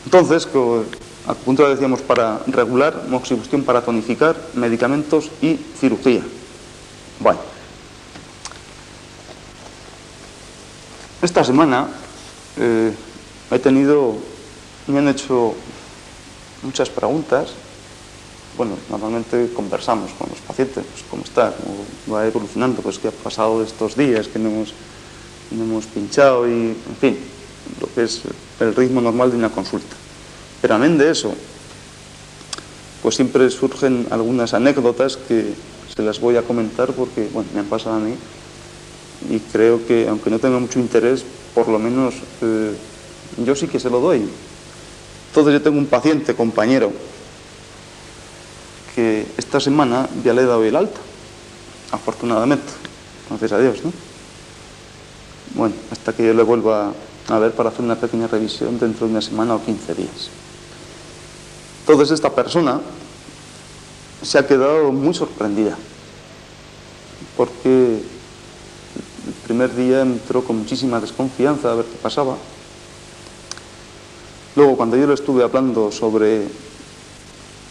Entonces, acupuntura decíamos para regular, moxibustión para tonificar, medicamentos y cirugía. Bueno, esta semana me han hecho muchas preguntas. Bueno, normalmente conversamos con los pacientes, pues cómo está, cómo va evolucionando, pues qué ha pasado estos días, que no hemos pinchado y, en fin, lo que es el ritmo normal de una consulta. Pero amén de eso, pues siempre surgen algunas anécdotas que se las voy a comentar porque, bueno, me han pasado a mí y creo que, aunque no tenga mucho interés, por lo menos yo sí que se lo doy. Entonces yo tengo un paciente, compañero, que esta semana ya le he dado el alta, afortunadamente, gracias a Dios, ¿no? Bueno, hasta que yo le vuelva a ver para hacer una pequeña revisión dentro de una semana o 15 días. Entonces esta persona se ha quedado muy sorprendida, porque el primer día entró con muchísima desconfianza a ver qué pasaba. Luego, cuando yo le estuve hablando sobre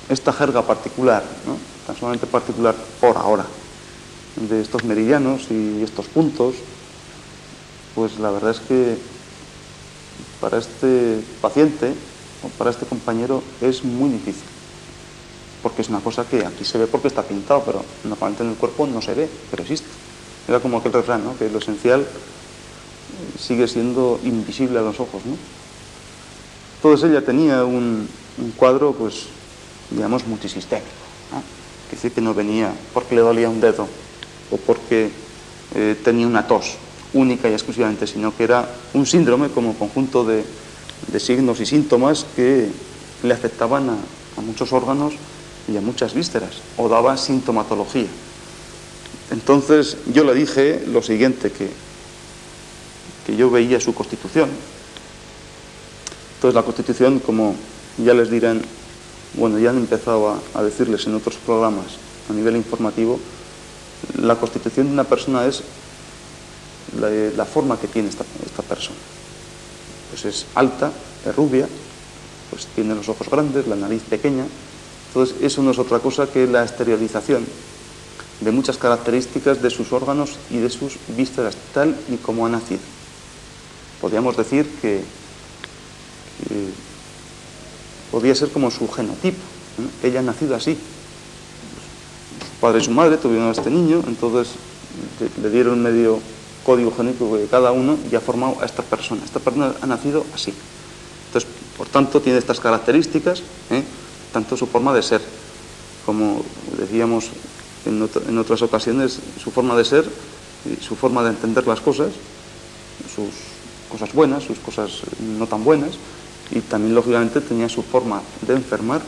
esta jerga particular, ¿no?, tan solamente particular por ahora, de estos meridianos y estos puntos, pues la verdad es que para este paciente o para este compañero es muy difícil, porque es una cosa que aquí se ve porque está pintado, pero normalmente en el cuerpo no se ve, pero existe. Era como aquel refrán, ¿no?, que lo esencial sigue siendo invisible a los ojos, ¿no? Entonces ella tenía un cuadro, pues, digamos, multisistémico, ¿no? Es decir, que no venía porque le dolía un dedo o porque tenía una tos única y exclusivamente, sino que era un síndrome como conjunto de signos y síntomas que le afectaban a muchos órganos y a muchas vísceras, o daba sintomatología. Entonces yo le dije lo siguiente, que yo veía su constitución. Entonces la constitución, como ya les dirán, bueno, ya han empezado a decirles en otros programas a nivel informativo, la constitución de una persona es la forma que tiene esta persona. Pues es alta, es rubia, pues tiene los ojos grandes, la nariz pequeña. Entonces eso no es otra cosa que la exteriorización de muchas características de sus órganos y de sus vísceras, tal y como ha nacido. Podríamos decir que podría ser como su genotipo, ¿no? Ella ha nacido así. Su padre y su madre tuvieron a este niño, entonces le dieron medio código genético de cada uno y ha formado a esta persona. Esta persona ha nacido así. Entonces, por tanto, tiene estas características, tanto su forma de ser, como decíamos en otras ocasiones, su forma de ser, su forma de entender las cosas, sus cosas buenas, sus cosas no tan buenas, y también, lógicamente, tenía su forma de enfermar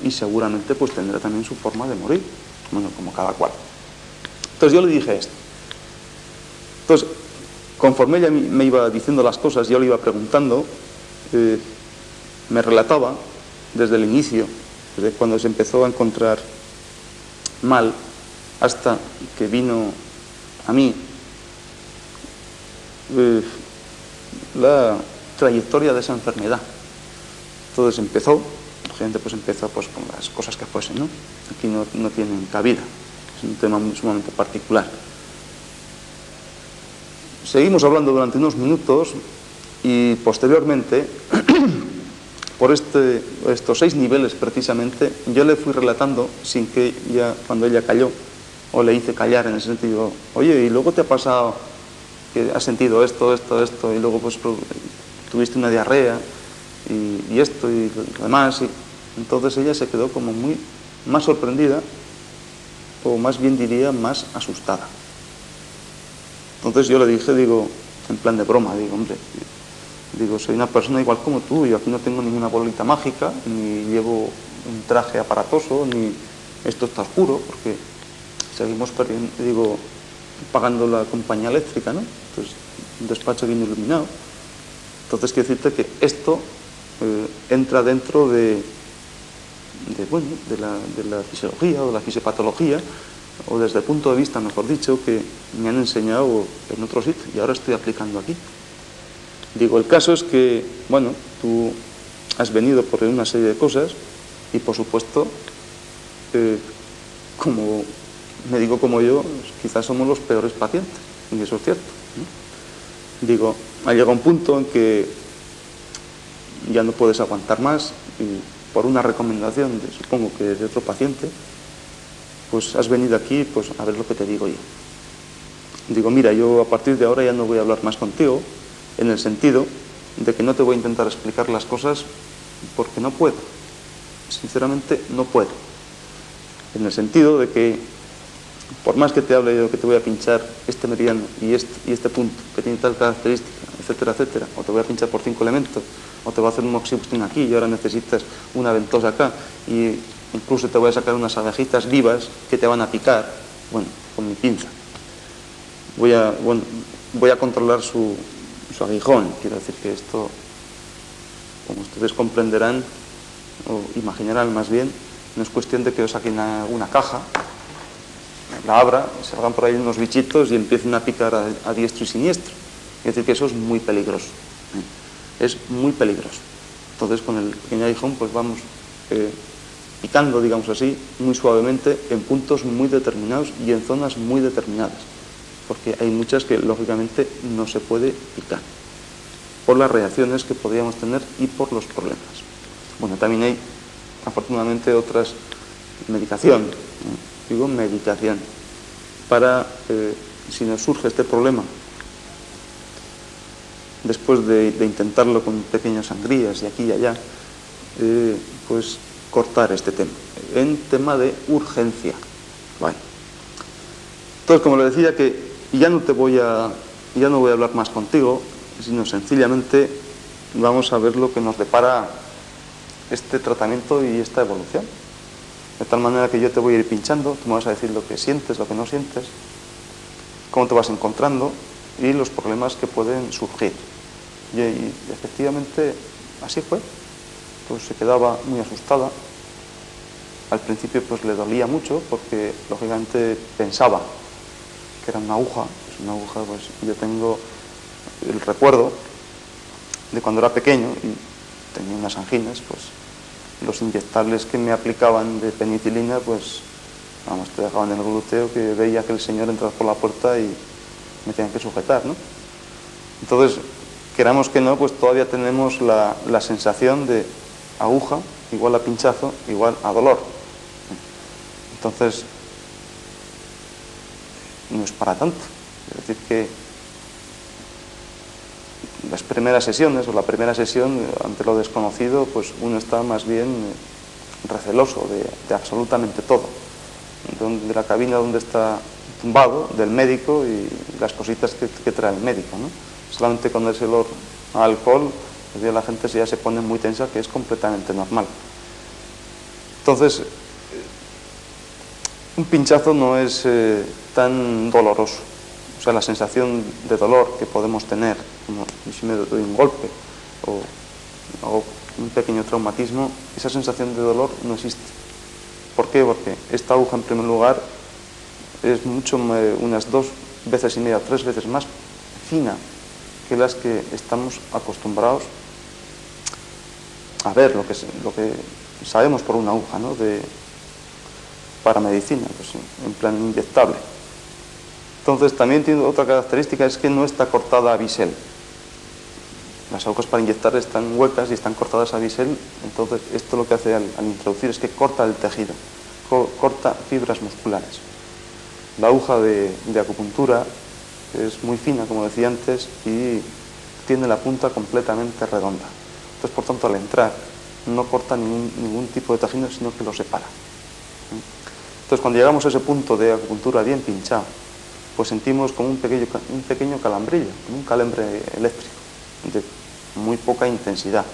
y seguramente pues tendrá también su forma de morir, bueno, como cada cual. Entonces yo le dije esto. Entonces, conforme ella me iba diciendo las cosas, yo le iba preguntando, me relataba desde el inicio, desde cuando se empezó a encontrar mal, hasta que vino a mí, la trayectoria de esa enfermedad. Entonces empezó, la gente pues empezó pues con las cosas que fuesen, ¿no? Aquí no tienen cabida, es un tema sumamente particular. Seguimos hablando durante unos minutos y posteriormente, por estos 6 niveles precisamente, yo le fui relatando sin que ya, cuando ella calló, o le hice callar en el sentido, oye, y luego te ha pasado que has sentido esto, y luego pues tuviste una diarrea, y esto, y lo demás, y entonces ella se quedó como más sorprendida, o más bien diría, más asustada. Entonces yo le dije, digo, en plan de broma, digo, hombre, digo, soy una persona igual como tú, yo aquí no tengo ninguna bolita mágica, ni llevo un traje aparatoso, ni esto está oscuro, porque seguimos perdiendo, digo, pagando la compañía eléctrica, ¿no? Entonces, un despacho bien iluminado. Entonces, quiero decirte que esto entra dentro de la fisiología o de la fisiopatología, o desde el punto de vista, mejor dicho, que me han enseñado en otros sitios y ahora estoy aplicando aquí. Digo, el caso es que, bueno, tú has venido por una serie de cosas y, por supuesto, como médico como yo, quizás somos los peores pacientes, y eso es cierto, ¿no? Digo, ha llegado un punto en que ya no puedes aguantar más y por una recomendación, supongo que de otro paciente, pues has venido aquí pues a ver lo que te digo yo. Digo, mira, yo a partir de ahora ya no voy a hablar más contigo, en el sentido de que no te voy a intentar explicar las cosas porque no puedo. Sinceramente, no puedo. En el sentido de que, por más que te hable yo que te voy a pinchar este meridiano y este punto, que tiene tal característica, etcétera, etcétera, o te voy a pinchar por 5 elementos, o te voy a hacer un oxibustín aquí y ahora necesitas una ventosa acá, y incluso te voy a sacar unas abejitas vivas que te van a picar, bueno, con mi pinza. Voy a controlar su aguijón. Quiero decir que esto, como ustedes comprenderán, o imaginarán más bien, no es cuestión de que os saquen una caja, la abra, salgan por ahí unos bichitos y empiecen a picar a diestro y siniestro. Es decir, que eso es muy peligroso. Es muy peligroso. Entonces, con el pequeño aguijón, pues vamos picando, digamos así, muy suavemente, en puntos muy determinados y en zonas muy determinadas. Porque hay muchas que, lógicamente, no se puede picar, por las reacciones que podríamos tener y por los problemas. Bueno, también hay, afortunadamente, otras medicación, digo medicación, para, si nos surge este problema, después de intentarlo con pequeñas sangrías y aquí y allá, pues cortar este tema, en tema de urgencia. Vale. Entonces, como le decía, que ya no voy a hablar más contigo, sino sencillamente vamos a ver lo que nos depara este tratamiento y esta evolución. De tal manera que yo te voy a ir pinchando, tú me vas a decir lo que sientes, lo que no sientes, cómo te vas encontrando y los problemas que pueden surgir. Y efectivamente así fue. Pues se quedaba muy asustada. Al principio pues le dolía mucho porque lógicamente pensaba que era una aguja. Pues una aguja, pues yo tengo el recuerdo de cuando era pequeño y tenía unas anginas, pues los inyectables que me aplicaban de penicilina, pues vamos, te dejaban en el glúteo, que veía que el señor entraba por la puerta y me tenían que sujetar, ¿no? Entonces, queramos que no, pues todavía tenemos la sensación de aguja igual a pinchazo, igual a dolor. Entonces, no es para tanto. Es decir, que las primeras sesiones, o la primera sesión, ante lo desconocido, pues uno está más bien receloso de absolutamente todo. De la cabina donde está tumbado, del médico y las cositas que trae el médico, ¿no? Solamente con ese olor a alcohol, pues la gente ya se pone muy tensa, que es completamente normal. Entonces, un pinchazo no es tan doloroso. O sea, la sensación de dolor que podemos tener, como si me doy un golpe o hago un pequeño traumatismo, esa sensación de dolor no existe. ¿Por qué? Porque esta aguja, en primer lugar, es unas 2 veces y media, 3 veces más fina que las que estamos acostumbrados a ver, lo que sabemos por una aguja, ¿no? Para medicina, pues, en plan inyectable. Entonces, también tiene otra característica, es que no está cortada a bisel. Las agujas para inyectar están huecas y están cortadas a bisel, entonces esto lo que hace al introducir es que corta el tejido, corta fibras musculares. La aguja de acupuntura es muy fina, como decía antes, y tiene la punta completamente redonda. Entonces, por tanto, al entrar no corta ningún tipo de tejido, sino que lo separa. Entonces, cuando llegamos a ese punto de acupuntura bien pinchado, pues sentimos como un pequeño calambrillo, como un calambre eléctrico, de muy poca intensidad.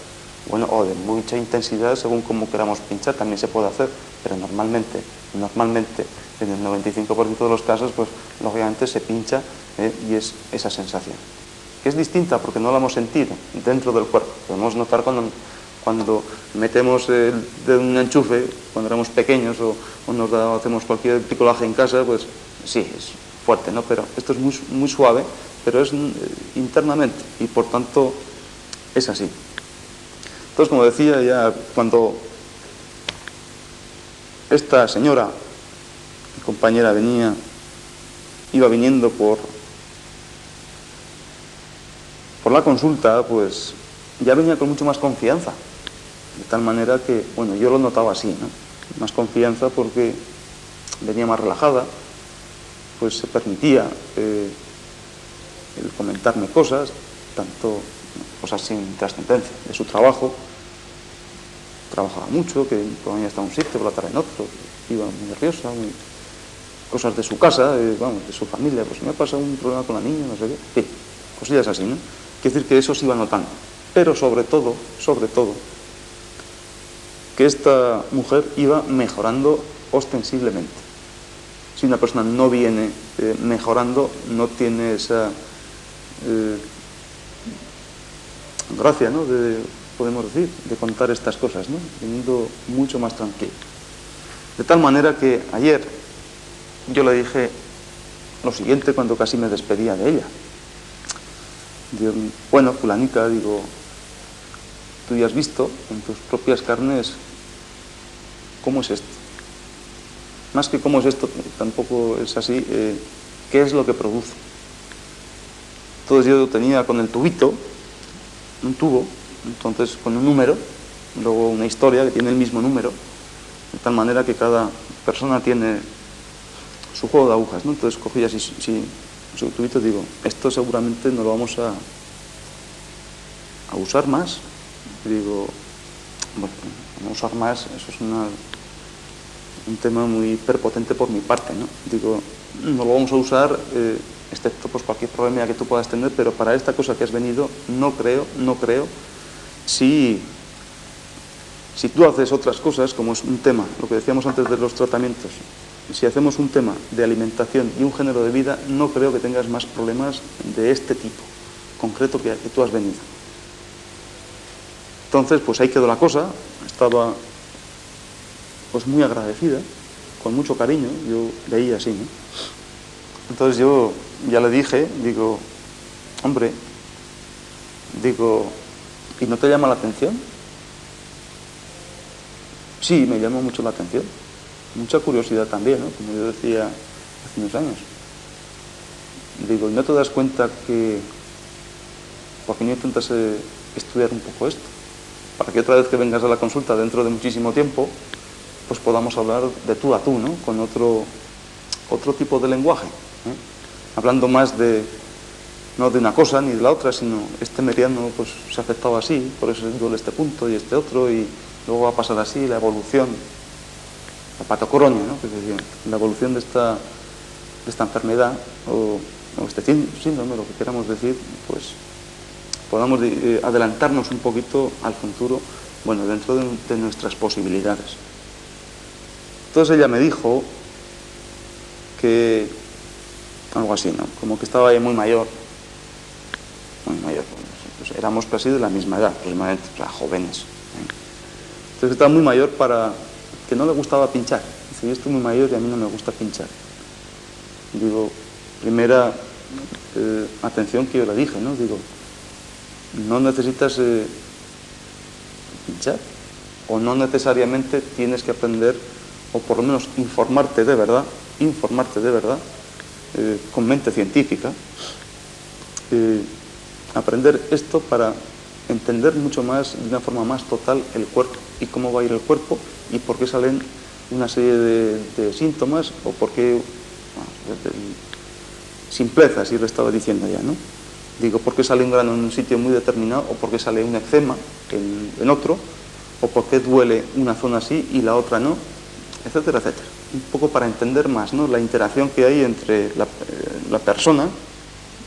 Bueno, o de mucha intensidad, según como queramos pinchar, también se puede hacer, pero normalmente, en el 95% de los casos, pues lógicamente se pincha y es esa sensación. Que es distinta porque no la hemos sentido dentro del cuerpo. Podemos notar cuando metemos de un enchufe, cuando éramos pequeños o hacemos cualquier bricolaje en casa, pues sí, es fuerte, ¿no? Pero esto es muy suave, pero es internamente y por tanto es así. Entonces, como decía, ya cuando esta señora, mi compañera, iba viniendo por la consulta, pues ya venía con mucho más confianza, de tal manera que, bueno, yo lo notaba así, ¿no? Más confianza porque venía más relajada, pues se permitía el comentarme cosas, tanto cosas sin trascendencia, de su trabajo. Trabajaba mucho, que por la mañana estaba en un sitio, por la tarde en otro, iba muy nerviosa, cosas de su casa, vamos, de su familia, pues me ha pasado un problema con la niña, no sé qué, sí, cosillas así, ¿no? Quiere decir que eso se iba notando, pero sobre todo, que esta mujer iba mejorando ostensiblemente. Si una persona no viene mejorando, no tiene esa gracia, ¿no?, podemos decir, de contar estas cosas, ¿no?, viniendo mucho más tranquilo. De tal manera que ayer yo le dije lo siguiente cuando casi me despedía de ella. Digo, bueno, fulanica, digo, tú ya has visto en tus propias carnes cómo es esto. Más que cómo es esto, tampoco es así, qué es lo que produce. Entonces yo tenía con el tubito, un tubo, entonces con un número, luego una historia que tiene el mismo número, de tal manera que cada persona tiene su juego de agujas, ¿no? Entonces cogí así, su tubito, digo, esto seguramente no lo vamos a usar más. Digo, bueno, no usar más, eso es un tema muy perpotente por mi parte, ¿no? Digo, no lo vamos a usar, excepto pues cualquier problema que tú puedas tener, pero para esta cosa que has venido, no creo, si tú haces otras cosas, como es un tema, lo que decíamos antes de los tratamientos, si hacemos un tema de alimentación y un género de vida, no creo que tengas más problemas de este tipo, concreto, que tú has venido. Entonces, pues ahí quedó la cosa, estaba pues muy agradecida, con mucho cariño, yo leía así, ¿no? Entonces yo ya le dije, digo, hombre, digo, ¿y no te llama la atención? Sí, me llamó mucho la atención, mucha curiosidad también, ¿no?, como yo decía hace unos años. Digo, ¿y no te das cuenta que, por qué no intentas estudiar un poco esto? Para que otra vez que vengas a la consulta dentro de muchísimo tiempo, pues podamos hablar de tú a tú, ¿no?, con otro tipo de lenguaje, ¿eh? Hablando más no de una cosa ni de la otra, sino este meridiano pues se ha afectado así, por eso duele este punto y este otro, y luego va a pasar así, la evolución, la patocronia, ¿no?, que es decir, la evolución de esta enfermedad o este síndrome, lo que queramos decir, pues podamos adelantarnos un poquito al futuro, bueno, dentro de nuestras posibilidades. Entonces ella me dijo que, algo así, ¿no?, como que estaba muy mayor, pues éramos casi de la misma edad, aproximadamente, o sea, jóvenes, ¿eh? Entonces estaba muy mayor para que no le gustaba pinchar. Dice, yo estoy muy mayor y a mí no me gusta pinchar. Digo, primera atención que yo le dije, ¿no?, digo, no necesitas pinchar, o no necesariamente tienes que aprender, o por lo menos informarte de verdad, con mente científica, aprender esto para entender mucho más, de una forma más total, el cuerpo y cómo va a ir el cuerpo y por qué salen una serie de síntomas, o por qué, simplezas, y lo estaba diciendo ya, ¿no? Digo, ¿por qué sale un grano en un sitio muy determinado, o por qué sale un eczema en otro, o por qué duele una zona así y la otra no, etcétera, etcétera? Un poco para entender más, ¿no?, la interacción que hay entre la persona,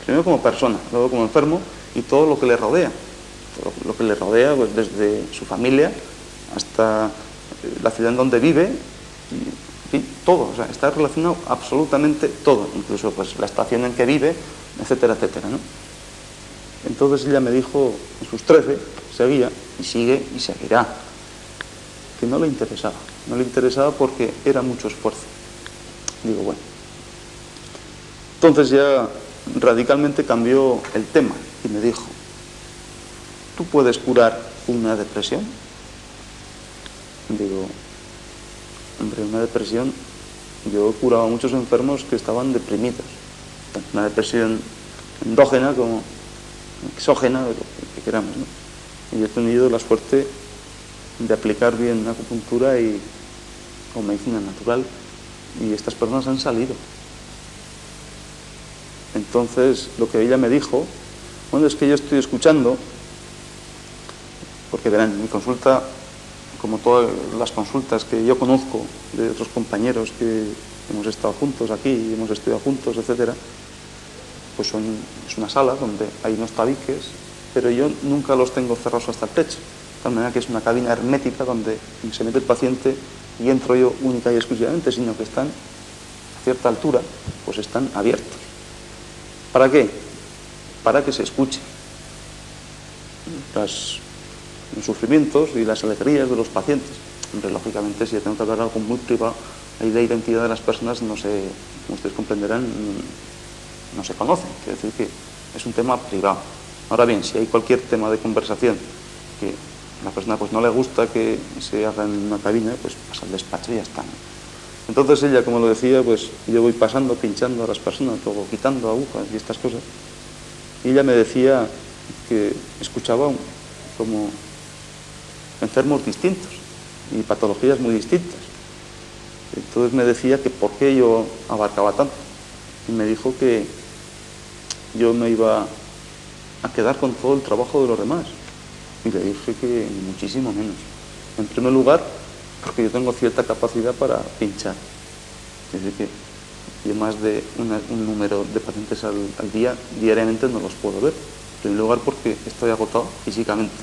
primero como persona, luego como enfermo, y todo lo que le rodea. Todo lo que le rodea, pues desde su familia hasta la ciudad en donde vive, en fin, todo, o sea, está relacionado absolutamente todo, incluso pues la estación en que vive, etcétera, etcétera, ¿no? Entonces ella me dijo, en sus 13, seguía, y sigue y seguirá, que no le interesaba porque era mucho esfuerzo. Digo, bueno. Entonces ya radicalmente cambió el tema y me dijo, tú puedes curar una depresión. Digo, hombre, una depresión, yo he curado a muchos enfermos que estaban deprimidos, tanto una depresión endógena como exógena, lo que queramos, ¿no? Y yo he tenido la suerte de aplicar bien acupuntura o medicina natural, y estas personas han salido. Entonces, lo que ella me dijo, bueno, es que yo estoy escuchando, porque verán, mi consulta, como todas las consultas que yo conozco de otros compañeros que hemos estado juntos aquí, hemos estudiado juntos, etcétera, pues es una sala donde hay unos tabiques, pero yo nunca los tengo cerrados hasta el techo, de tal manera que es una cabina hermética donde se mete el paciente y entro yo única y exclusivamente, sino que están a cierta altura, pues están abiertos. ¿Para qué? Para que se escuche los sufrimientos y las alegrías de los pacientes. Hombre, lógicamente, si yo tengo que hablar algo muy privado, ahí la identidad de las personas no se, como ustedes comprenderán, no se conoce. Quiere decir que es un tema privado. Ahora bien, si hay cualquier tema de conversación que a la persona pues no le gusta que se haga en una cabina, pues pasa al despacho y ya está, ¿no? Entonces ella, como lo decía, pues yo voy pasando, pinchando a las personas, luego quitando agujas y estas cosas. Y ella me decía que escuchaba como enfermos distintos y patologías muy distintas. Entonces me decía que por qué yo abarcaba tanto. Y me dijo que yo me iba a quedar con todo el trabajo de los demás. Y le dije que muchísimo menos. En primer lugar, porque yo tengo cierta capacidad para pinchar. Es decir, que yo más de un número de pacientes al día, diariamente, no los puedo ver. En primer lugar, porque estoy agotado físicamente.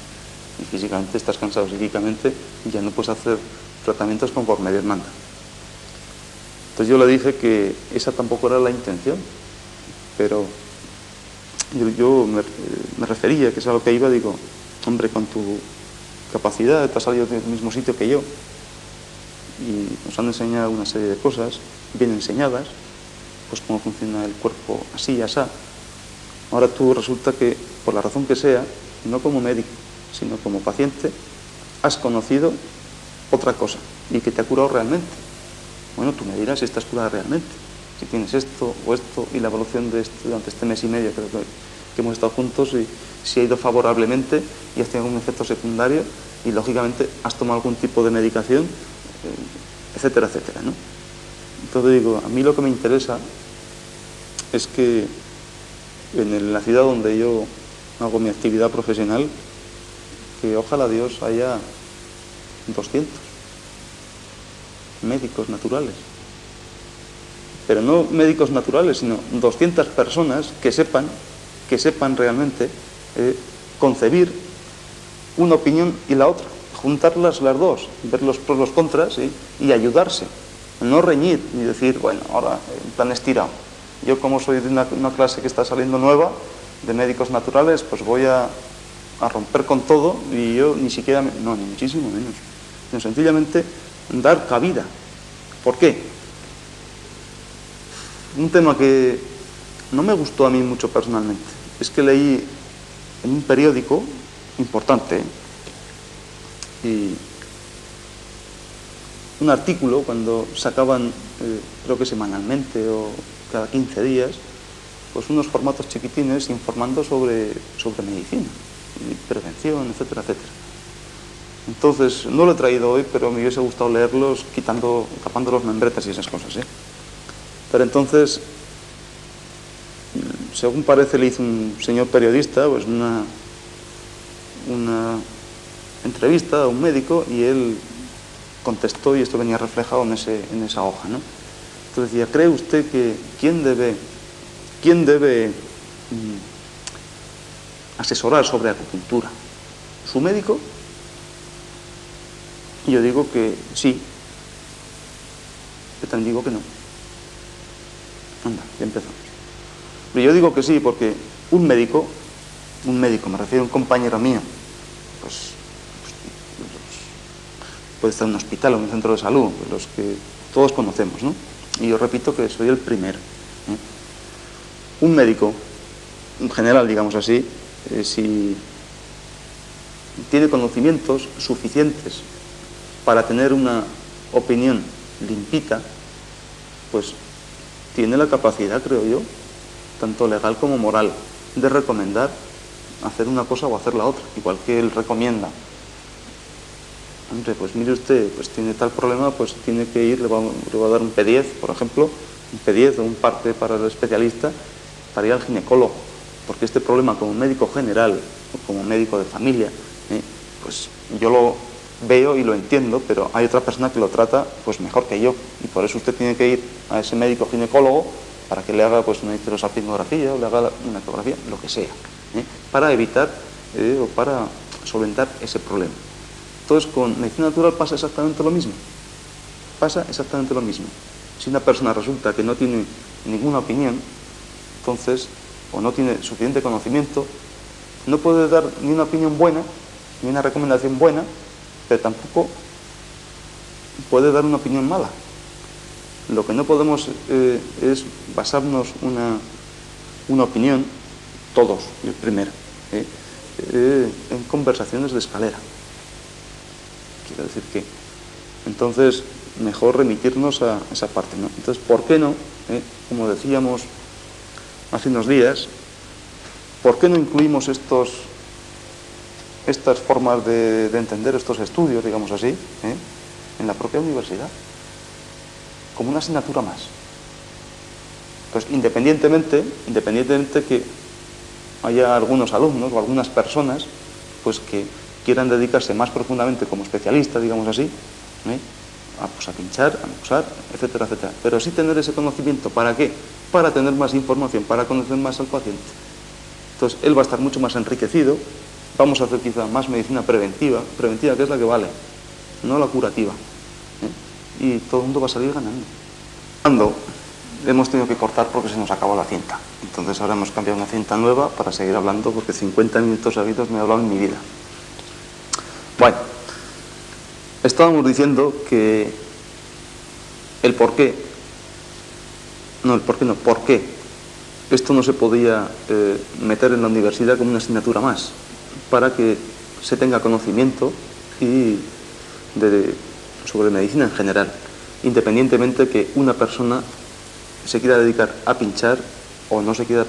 Y físicamente estás cansado, psíquicamente, y ya no puedes hacer tratamientos conforme Dios manda. Entonces yo le dije que esa tampoco era la intención, pero yo me refería, que es a lo que iba, digo, hombre, con tu capacidad, te has salido del mismo sitio que yo, y nos han enseñado una serie de cosas, bien enseñadas, pues cómo funciona el cuerpo así y asá. Ahora tú resulta que, por la razón que sea, no como médico, sino como paciente, has conocido otra cosa y que te ha curado realmente. Bueno, tú me dirás si estás curada realmente, si tienes esto o esto, y la evolución de esto durante este mes y medio que hemos estado juntos, y si ha ido favorablemente y has tenido algún efecto secundario, y lógicamente has tomado algún tipo de medicación, etcétera, etcétera, ¿no? Entonces digo, a mí lo que me interesa es que en la ciudad donde yo hago mi actividad profesional, que ojalá Dios haya 200 médicos naturales, pero no médicos naturales, sino 200 personas que sepan realmente concebir una opinión y la otra, juntarlas las dos, ver los pros, los contras, ¿sí? Y ayudarse, no reñir y decir, bueno, ahora en plan estirado. Yo, como soy de una clase que está saliendo nueva de médicos naturales, pues voy a romper con todo, y yo ni siquiera, no, ni muchísimo menos, sino sencillamente dar cabida. ¿Por qué? Un tema que no me gustó a mí mucho personalmente es que leí en un periódico importante y un artículo cuando sacaban, creo que semanalmente o cada 15 días, pues unos formatos chiquitines informando sobre medicina y prevención, etcétera, etcétera. Entonces, no lo he traído hoy, pero me hubiese gustado leerlos tapando los membretes y esas cosas, ¿eh? Pero entonces, según parece, le hizo un señor periodista pues una entrevista a un médico, y él contestó, y esto venía reflejado en esa hoja, ¿no? Entonces decía, ¿cree usted que quién debe asesorar sobre acupuntura? ¿Su médico? Y yo digo que sí. Yo también digo que no. Anda, ya empezamos. Pero yo digo que sí porque un médico, me refiero a un compañero mío, pues puede estar en un hospital o en un centro de salud, los que todos conocemos, ¿no? Y yo repito que soy el primero, ¿eh? Un médico, en general, digamos así, si tiene conocimientos suficientes para tener una opinión limpita, pues tiene la capacidad, creo yo, tanto legal como moral, de recomendar hacer una cosa o hacer la otra, igual que él recomienda. Hombre, pues mire usted, pues tiene tal problema, pues tiene que ir, le va a dar un P10, por ejemplo, un P10 o un parte para el especialista, para ir al ginecólogo, porque este problema como médico general o como médico de familia, pues yo lo veo y lo entiendo, pero hay otra persona que lo trata pues mejor que yo, y por eso usted tiene que ir a ese médico ginecólogo para que le haga pues una histerosalpingografía o le haga una ecografía, lo que sea, para evitar o para solventar ese problema. Entonces, con medicina natural pasa exactamente lo mismo. Pasa exactamente lo mismo. Si una persona resulta que no tiene ninguna opinión, entonces, o no tiene suficiente conocimiento, no puede dar ni una opinión buena, ni una recomendación buena, pero tampoco puede dar una opinión mala. Lo que no podemos es basarnos una opinión, todos, el primero, en conversaciones de escalera. Quiero decir que, entonces, mejor remitirnos a esa parte, ¿no? Entonces, ¿por qué no? Como decíamos hace unos días, ¿por qué no incluimos estas formas de entender estos estudios, digamos así, en la propia universidad? Como una asignatura más. Pues independientemente que haya algunos alumnos o algunas personas pues que quieran dedicarse más profundamente como especialistas, digamos así, a pinchar, a usar, etcétera, etcétera. Pero sí tener ese conocimiento. ¿Para qué? Para tener más información, para conocer más al paciente. Entonces, él va a estar mucho más enriquecido. Vamos a hacer quizá más medicina preventiva que es la que vale, no la curativa. Y todo el mundo va a salir ganando. Hemos tenido que cortar porque se nos acabó la cinta. Entonces ahora hemos cambiado una cinta nueva para seguir hablando, porque 50 minutos seguidos me he hablado en mi vida. Bueno, estábamos diciendo que por qué esto no se podía meter en la universidad como una asignatura más, para que se tenga conocimiento sobre medicina en general, independientemente que una persona se quiera dedicar a pinchar o no se quiera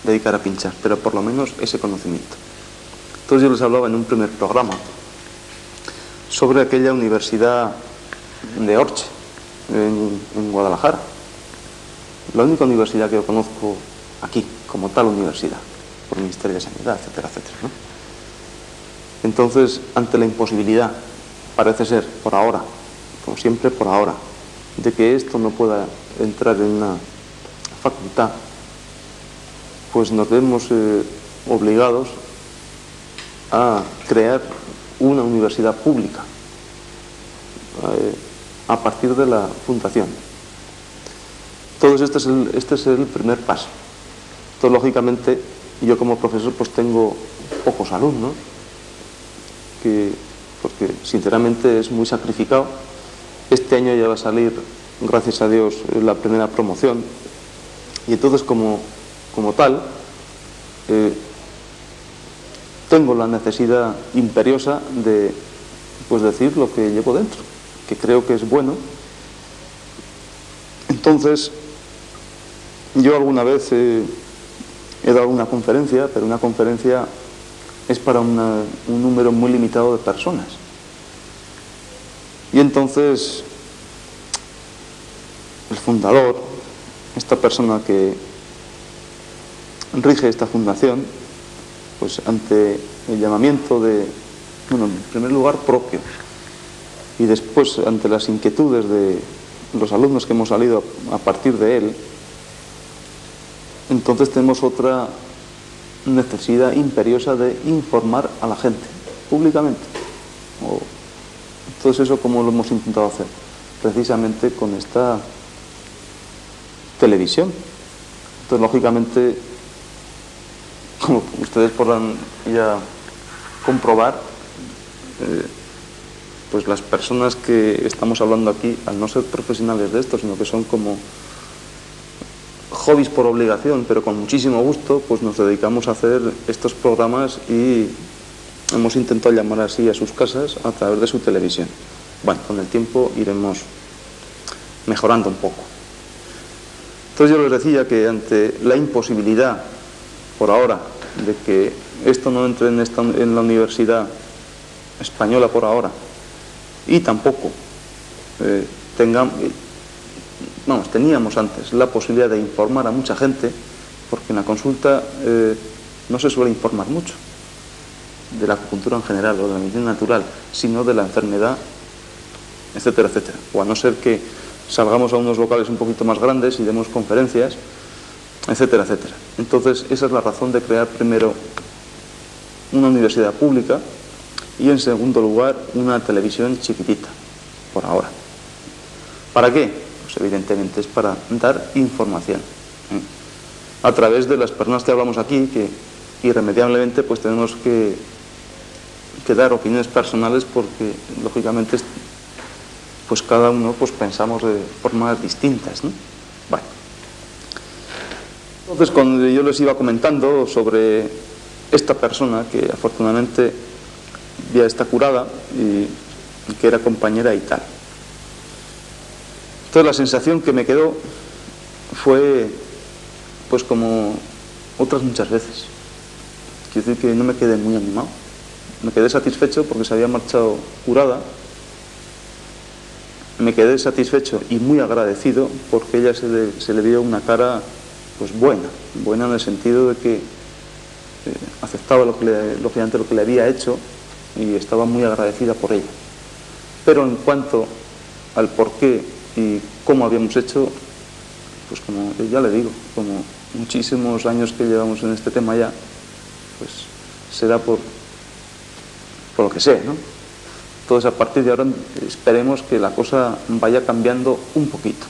dedicar a pinchar, pero por lo menos ese conocimiento. Entonces yo les hablaba en un primer programa sobre aquella universidad de Orche, en Guadalajara, la única universidad que yo conozco aquí, como tal universidad, por el Ministerio de Sanidad, etcétera, etcétera, ¿no? Entonces, ante la imposibilidad, parece ser, por ahora, como siempre por ahora, de que esto no pueda entrar en una facultad, pues nos vemos obligados a crear una universidad pública a partir de la fundación. Entonces este es el primer paso. Entonces, lógicamente, yo como profesor pues tengo pocos alumnos, porque sinceramente es muy sacrificado. Este año ya va a salir, gracias a Dios, la primera promoción, y entonces como tal tengo la necesidad imperiosa de pues decir lo que llevo dentro, que creo que es bueno. Entonces, yo alguna vez he dado una conferencia, pero una conferencia es para un número muy limitado de personas. Y entonces, el fundador, esta persona que rige esta fundación, pues ante el llamamiento de, bueno, en primer lugar propio, y después ante las inquietudes de los alumnos que hemos salido a partir de él, entonces tenemos otra necesidad imperiosa de informar a la gente públicamente. Entonces, eso como lo hemos intentado hacer, precisamente con esta televisión. Entonces, lógicamente, como ustedes podrán ya comprobar, pues las personas que estamos hablando aquí, al no ser profesionales de esto, sino que son como hobbies por obligación, pero con muchísimo gusto, pues nos dedicamos a hacer estos programas y hemos intentado llamar así a sus casas a través de su televisión. Bueno, con el tiempo iremos mejorando un poco. Entonces yo les decía que ante la imposibilidad, por ahora, de que esto no entre en la universidad española por ahora, y tampoco teníamos antes la posibilidad de informar a mucha gente, porque en la consulta no se suele informar mucho de la acupuntura en general o de la medicina natural, sino de la enfermedad, etcétera, etcétera. O a no ser que salgamos a unos locales un poquito más grandes y demos conferencias, etcétera, etcétera. Entonces, esa es la razón de crear primero una universidad pública y, en segundo lugar, una televisión chiquitita, por ahora. ¿Para qué? Pues evidentemente es para dar información, a través de las personas que hablamos aquí, que irremediablemente pues tenemos que dar opiniones personales, porque lógicamente pues cada uno pues pensamos de formas distintas, ¿no? Bueno. Entonces, cuando yo les iba comentando sobre esta persona que afortunadamente ya está curada y que era compañera y tal, entonces la sensación que me quedó fue pues como otras muchas veces. Quiero decir que no me quedé muy animado, me quedé satisfecho porque se había marchado curada, me quedé satisfecho y muy agradecido porque ella se le vio una cara pues buena en el sentido de que aceptaba lógicamente lo que le había hecho y estaba muy agradecida por ello. Pero en cuanto al por qué y cómo habíamos hecho, pues como ya le digo, como muchísimos años que llevamos en este tema ya, pues será por lo que sé, ¿no? Entonces, a partir de ahora esperemos que la cosa vaya cambiando un poquito.